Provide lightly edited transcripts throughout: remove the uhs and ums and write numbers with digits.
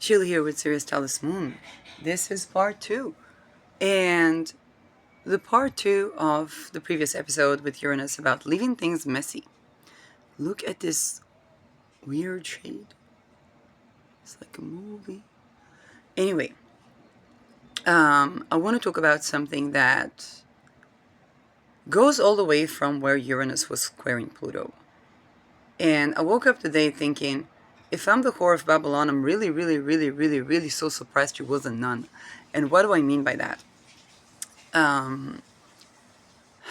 Sheila here with Sirius Talis Moon. This is part 2. And the part 2 of the previous episode with Uranus about leaving things messy. Look at this weird shade. It's like a movie. Anyway, I want to talk about something that goes all the way from where Uranus was squaring Pluto. And I woke up today thinking, if I'm the whore of Babylon, I'm really so surprised she was a nun. And what do I mean by that? How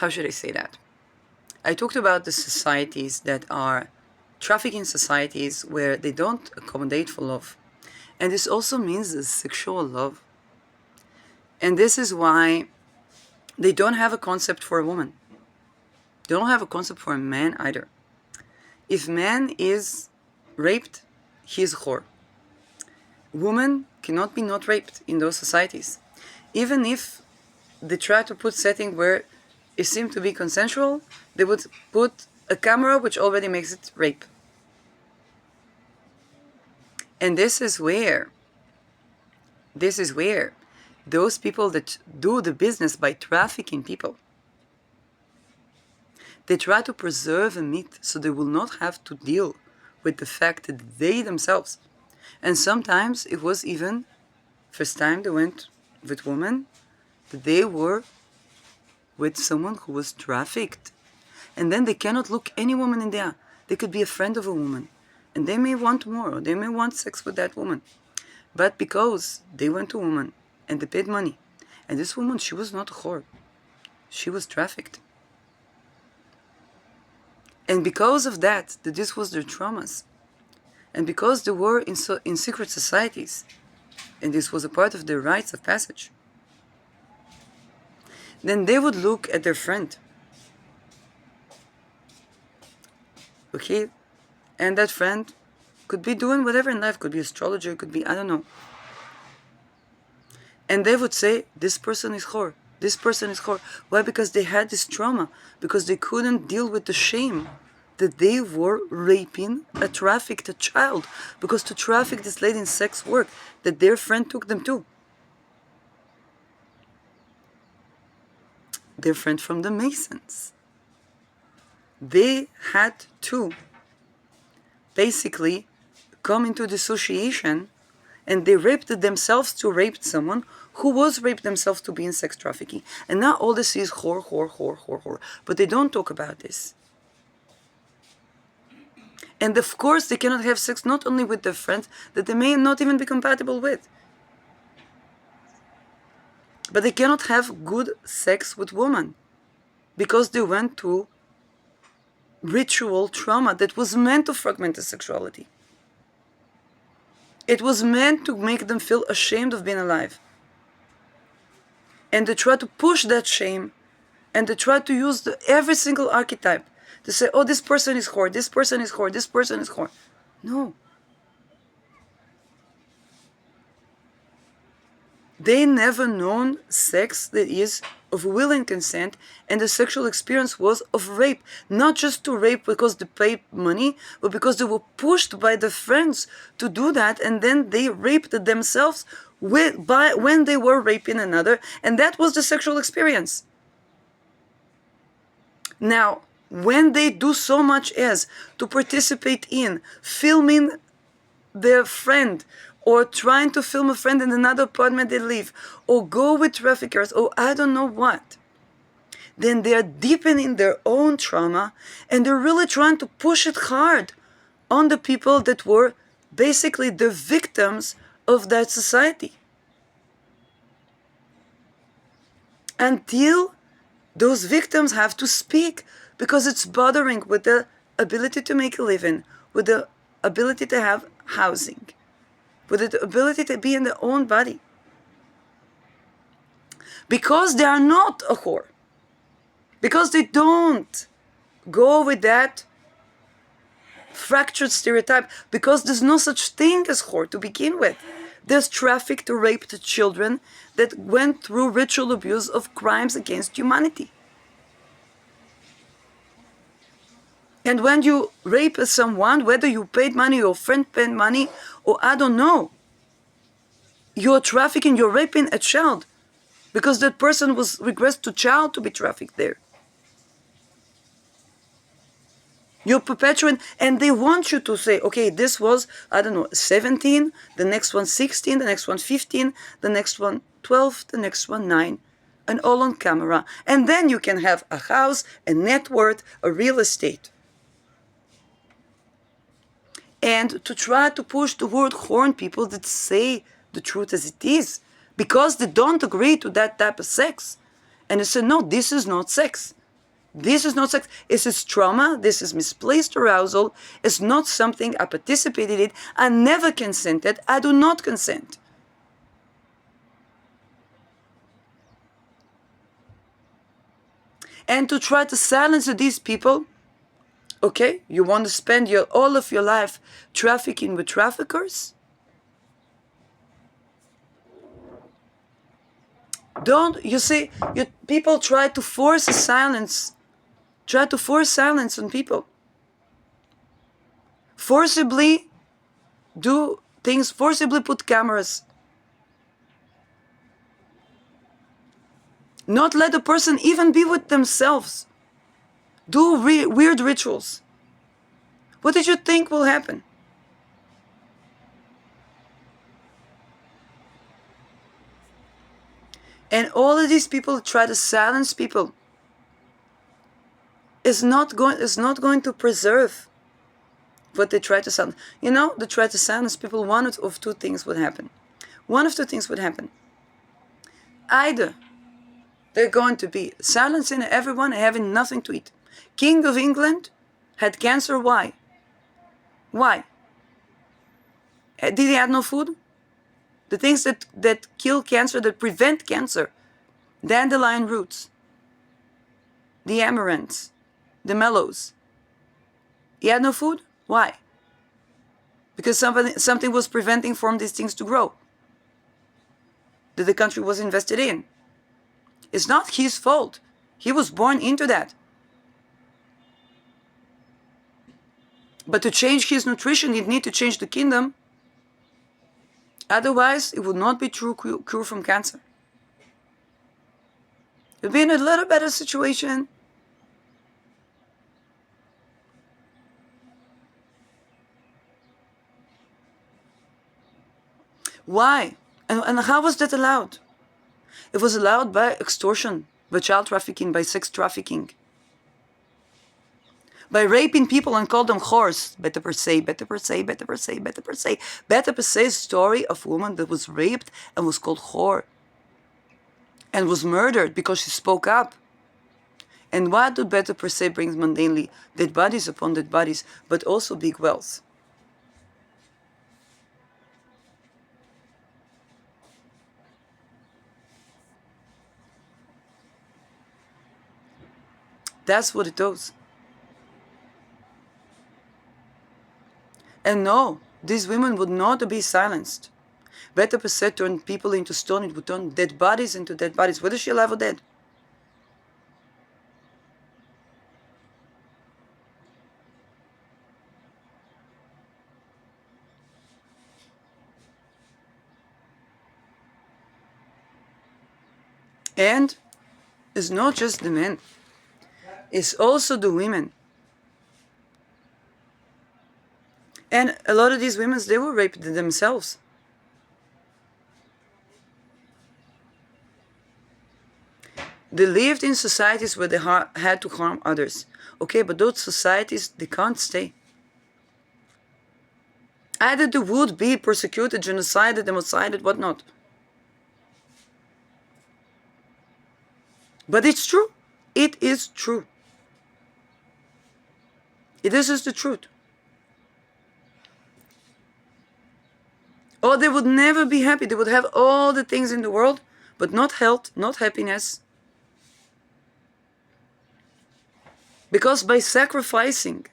should I say that? I talked about the societies that are trafficking societies where they don't accommodate for love. And this also means the sexual love. And this is why they don't have a concept for a woman. They don't have a concept for a man either. If man is raped, he is a whore. Woman cannot be not raped in those societies. Even if they try to put setting where it seemed to be consensual, they would put a camera which already makes it rape. And this is where those people that do the business by trafficking people, they try to preserve a myth so they will not have to deal with the fact that they themselves, and sometimes it was even first time they went with women, that they were with someone who was trafficked. And then they cannot look any woman in the eye. They could be a friend of a woman, and they may want more, or they may want sex with that woman. But because they went to a woman, and they paid money, and this woman, she was not a whore. She was trafficked. And because of that this was their traumas, and because they were in secret societies, and this was a part of their rites of passage, then they would look at their friend. Okay? And that friend could be doing whatever in life, could be astrologer, could be, I don't know. And they would say, this person is whore. This person is whore. Why? Because they had this trauma. Because they couldn't deal with the shame that they were raping a trafficked child. Because to traffic this lady in sex work, that their friend took them to. Their friend from the Masons. They had to basically come into dissociation, and they raped themselves to rape someone who was raped themselves to be in sex trafficking. And now all this is whore. But they don't talk about this. And of course they cannot have sex not only with their friends that they may not even be compatible with, but they cannot have good sex with women because they went to ritual trauma that was meant to fragment the sexuality. It was meant to make them feel ashamed of being alive. And they try to push that shame, and they try to use every single archetype to say, oh, this person is whore, this person is whore, this person is whore. No. They never known sex that is of will and consent, and the sexual experience was of rape. Not just to rape because they paid money, but because they were pushed by their friends to do that, and then they raped themselves when they were raping another, and that was the sexual experience. Now, when they do so much as to participate in filming their friend, or trying to film a friend in another apartment they live, or go with traffickers, or I don't know what, then they're deepening their own trauma, and they're really trying to push it hard on the people that were basically the victims of that society. Until those victims have to speak, because it's bothering with the ability to make a living, with the ability to have housing, with the ability to be in their own body. Because they are not a whore. Because they don't go with that fractured stereotype. Because there's no such thing as whore to begin with. There's trafficked or raped children that went through ritual abuse of crimes against humanity. And when you rape someone, whether you paid money or friend paid money, or I don't know, you're trafficking, you're raping a child because that person was regressed to child to be trafficked there. You're perpetuating, and they want you to say, okay, this was, I don't know, 17, the next one 16, the next one 15, the next one 12, the next one 9, and all on camera. And then you can have a house, a net worth, a real estate. And to try to push the word horn people that say the truth as it is, because they don't agree to that type of sex. And they say, no, this is not sex. This is not sex. This is trauma. This is misplaced arousal. It's not something I participated in. I never consented. I do not consent. And to try to silence these people, okay, you want to spend all of your life trafficking with traffickers? Don't, you see, people try to force silence on people. Forcibly do things, forcibly put cameras. Not let the person even be with themselves. Do weird rituals. What did you think will happen? And all of these people try to silence people. Is not going to preserve what they try to silence. You know, they try to silence people. One of two things would happen. One of two things would happen. Either they're going to be silencing everyone and having nothing to eat. King of England had cancer. Why? Why? Did he have no food? The things that kill cancer, that prevent cancer, dandelion roots, the amaranths, the mallows. He had no food? Why? Because something was preventing from these things to grow, that the country was invested in. It's not his fault. He was born into that. But to change his nutrition, he'd need to change the kingdom. Otherwise, it would not be true cure from cancer. You'd be in a little better situation. Why? And how was that allowed? It was allowed by extortion, by child trafficking, by sex trafficking, by raping people and call them whores. Beta per se, beta per se, beta per se, beta per se. Beta per se is a story of a woman that was raped and was called whore and was murdered because she spoke up. And what do beta per se brings mundanely? Dead bodies upon dead bodies, but also big wealth. That's what it does. And no, these women would not be silenced. Beta per se turned people into stone. It would turn dead bodies into dead bodies, whether she alive or dead. And it's not just the men. It's also the women. And a lot of these women, they were raped themselves. They lived in societies where they had to harm others. Okay, but those societies, they can't stay. Either they would be persecuted, genocided, democided, whatnot. But it's true. It is true. This is the truth. Or they would never be happy. They would have all the things in the world, but not health, not happiness. Because by sacrificing,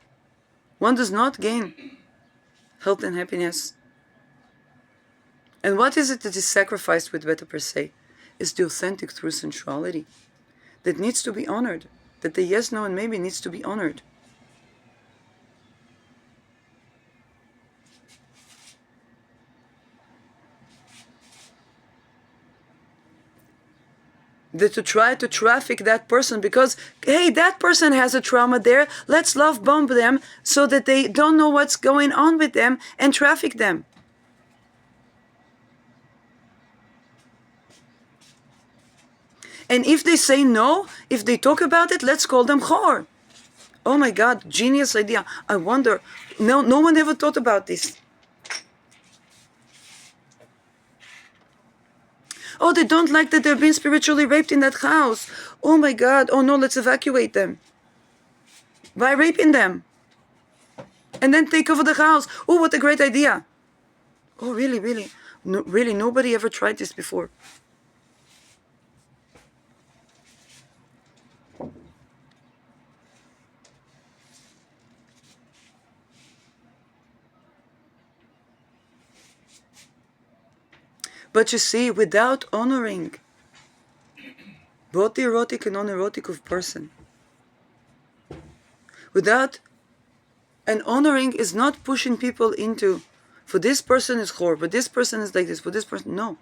one does not gain health and happiness. And what is it that is sacrificed with beta per se? It's the authentic true sensuality that needs to be honored. That the yes, no, and maybe needs to be honored. to try to traffic that person because, hey, that person has a trauma there, let's love bomb them so that they don't know what's going on with them and traffic them. And if they say no, if they talk about it, let's call them chor. Oh my God, genius idea. I wonder, no one ever thought about this. Oh, they don't like that they're being spiritually raped in that house. Oh my God, oh no, let's evacuate them. By raping them. And then take over the house. Oh, what a great idea. Oh, really, really? No, really, nobody ever tried this before. But you see, without honoring both the erotic and non-erotic of person, without, and honoring is not pushing people into, for this person is whore, but this person is like this, for this person, no.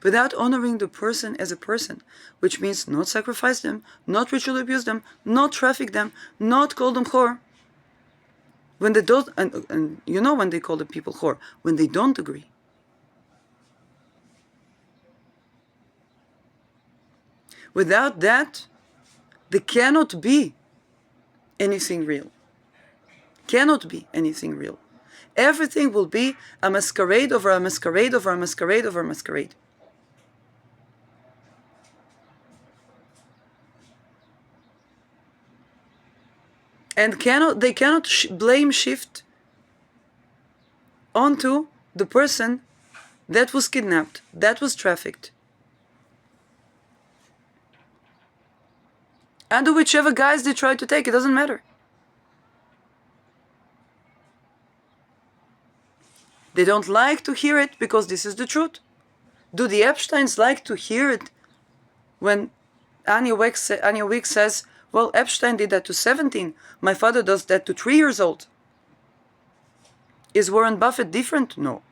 Without honoring the person as a person, which means not sacrifice them, not ritually abuse them, not traffic them, not call them whore. When they don't, and you know when they call the people whore, when they don't agree. Without that, there cannot be anything real. Cannot be anything real. Everything will be a masquerade over a masquerade over a masquerade over a masquerade. And they cannot blame shift onto the person that was kidnapped, that was trafficked. And to whichever guys they try to take, it doesn't matter. They don't like to hear it because this is the truth. Do the Epsteins like to hear it when Anya Wick says, well, Epstein did that to 17. My father does that to 3 years old. Is Warren Buffett different? No.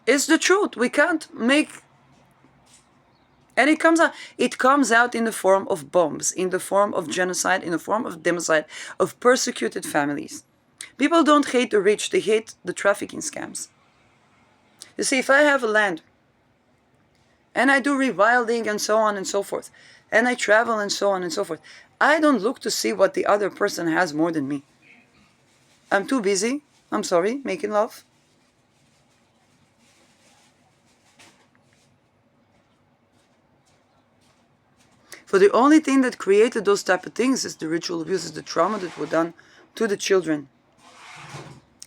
It's the truth. We can't make... And it comes out in the form of bombs, in the form of genocide, in the form of democide, of persecuted families. People don't hate the rich, they hate the trafficking scams. You see, if I have a land, and I do rewilding and so on and so forth, and I travel and so on and so forth, I don't look to see what the other person has more than me. I'm too busy, I'm sorry, making love. For the only thing that created those type of things is the ritual abuse, is the trauma that was done to the children.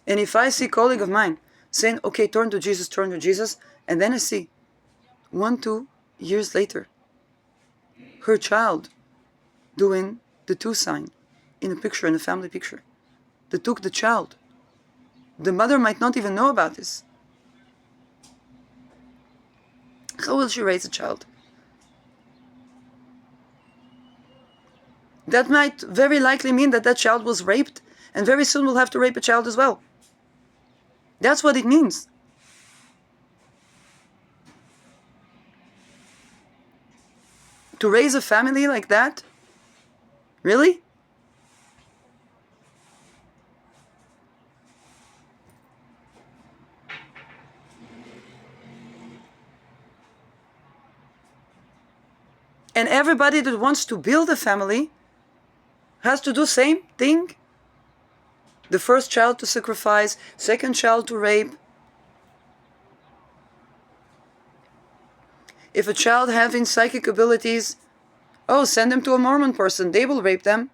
And if I see a colleague of mine saying, okay, turn to Jesus, and then I see 1-2 years later, her child doing the 2 sign in a picture, in a family picture. They took the child. The mother might not even know about this. How will she raise a child? That might very likely mean that that child was raped and very soon will have to rape a child as well. That's what it means. To raise a family like that? Really? And everybody that wants to build a family has to do the same thing. The first child to sacrifice, second child to rape. If a child having psychic abilities, oh, send them to a Mormon person, they will rape them.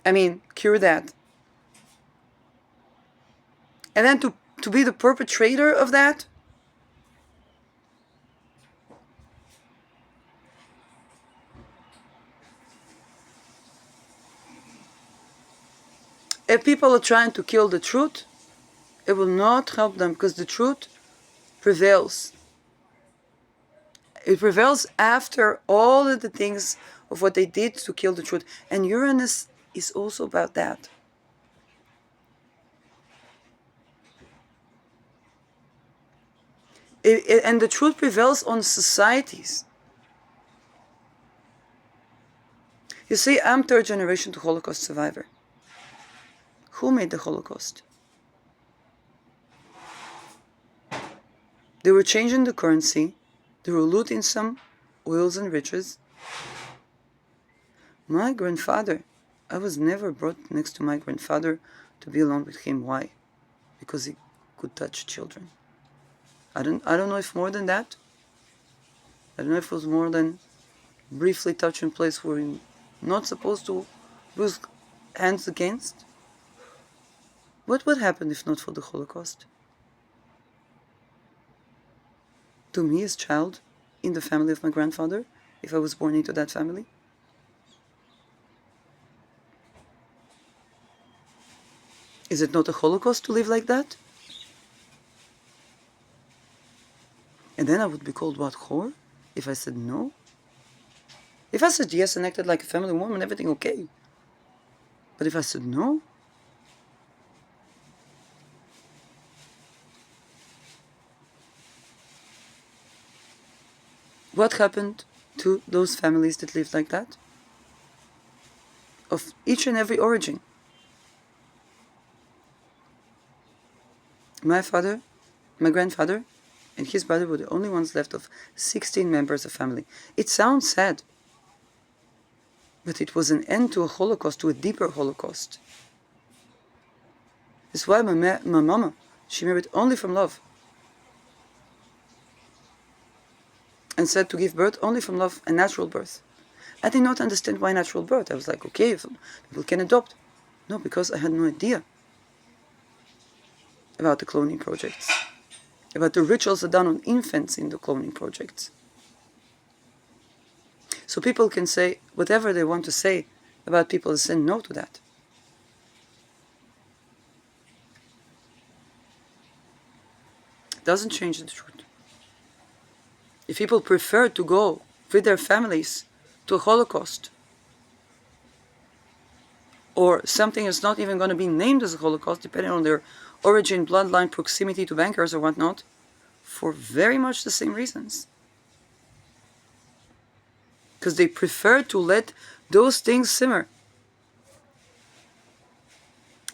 I mean, cure that. And then to be the perpetrator of that? If people are trying to kill the truth, it will not help them because the truth prevails. It prevails after all of the things of what they did to kill the truth. And Uranus is also about that. And the truth prevails on societies. You see, I'm third generation to Holocaust survivor. Who made the Holocaust? They were changing the currency. They were looting some oils and riches. My grandfather, I was never brought next to my grandfather to be alone with him. Why? Because he could touch children. I don't know if more than that. I don't know if it was more than briefly touching place where you're not supposed to use hands against. What would happen if not for the Holocaust? To me as child, in the family of my grandfather, if I was born into that family? Is it not a Holocaust to live like that? And then I would be called what, whore? If I said no? If I said yes and acted like a family woman, everything okay. But if I said no? What happened to those families that lived like that? Of each and every origin. My father, my grandfather, and his brother were the only ones left of 16 members of family. It sounds sad, but it was an end to a Holocaust, to a deeper Holocaust. That's why my mama, she married only from love. And said to give birth only from love and natural birth. I did not understand why natural birth. I was like, okay, if people can adopt. No, because I had no idea about the cloning projects, about the rituals that are done on infants in the cloning projects. So people can say whatever they want to say about people that say no to that. It doesn't change the truth. If people prefer to go with their families to a Holocaust, or something is not even going to be named as a Holocaust, depending on their origin, bloodline, proximity to bankers or whatnot, for very much the same reasons. Because they prefer to let those things simmer.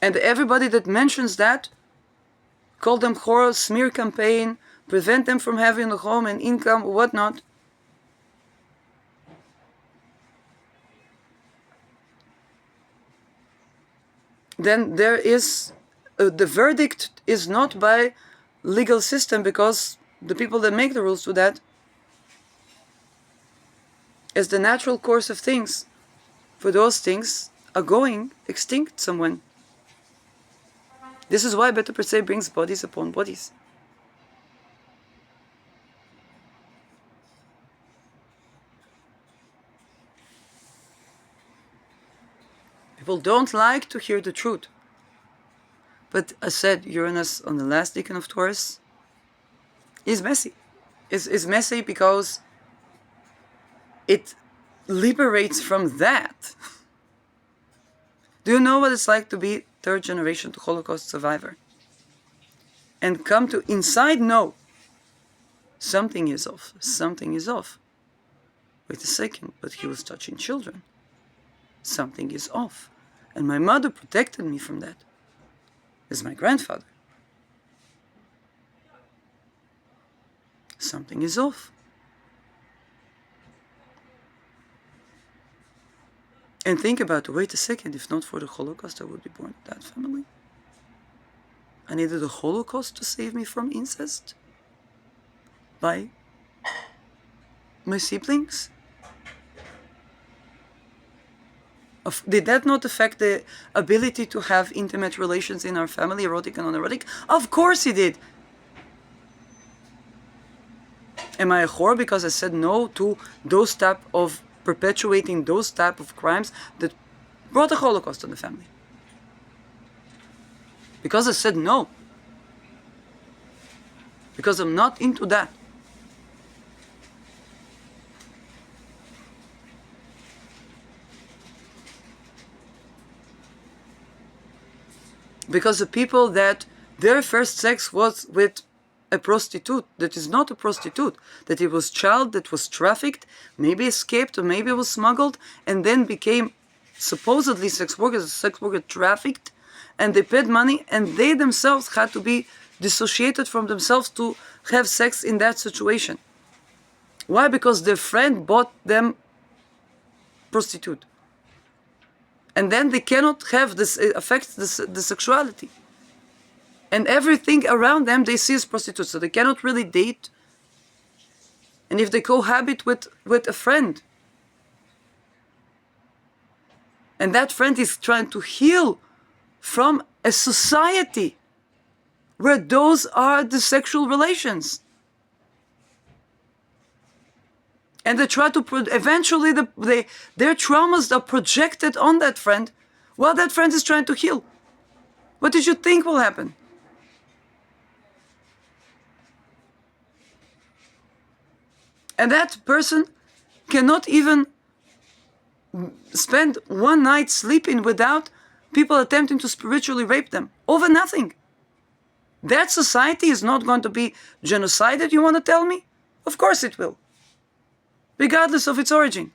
And everybody that mentions that, call them horror, smear campaign, prevent them from having a home and income or whatnot. Then there is, the verdict is not by legal system, because the people that make the rules do that. As the natural course of things, for those things are going extinct somewhere. This is why Beta Per Se brings bodies upon bodies. People don't like to hear the truth. But as said, Uranus on the last decan of Taurus is messy. Is messy because it liberates from that. Do you know what it's like to be third generation to Holocaust survivor? And come to inside know something is off. Something is off. Wait a second, but he was touching children. Something is off. And my mother protected me from that. As my grandfather. Something is off. And think about, wait a second, if not for the Holocaust, I would be born in that family. I needed the Holocaust to save me from incest by my siblings. Did that not affect the ability to have intimate relations in our family, erotic and non-erotic? Of course it did. Am I a whore because I said no to those type of perpetuating those type of crimes that brought the Holocaust to the family? Because I said no. Because I'm not into that. Because the people that their first sex was with a prostitute that is not a prostitute, that it was child that was trafficked, maybe escaped or maybe was smuggled, and then became supposedly sex worker trafficked, and they paid money, and they themselves had to be dissociated from themselves to have sex in that situation. Why? Because their friend bought them prostitute. And then they cannot have this, it affects the sexuality. And everything around them they see as prostitutes, so they cannot really date. And if they cohabit with a friend, and that friend is trying to heal from a society where those are the sexual relations, and they try to eventually their traumas are projected on that friend while that friend is trying to heal. What did you think will happen? And that person cannot even spend one night sleeping without people attempting to spiritually rape them over nothing. That society is not going to be genocided, you want to tell me? Of course it will, regardless of its origin.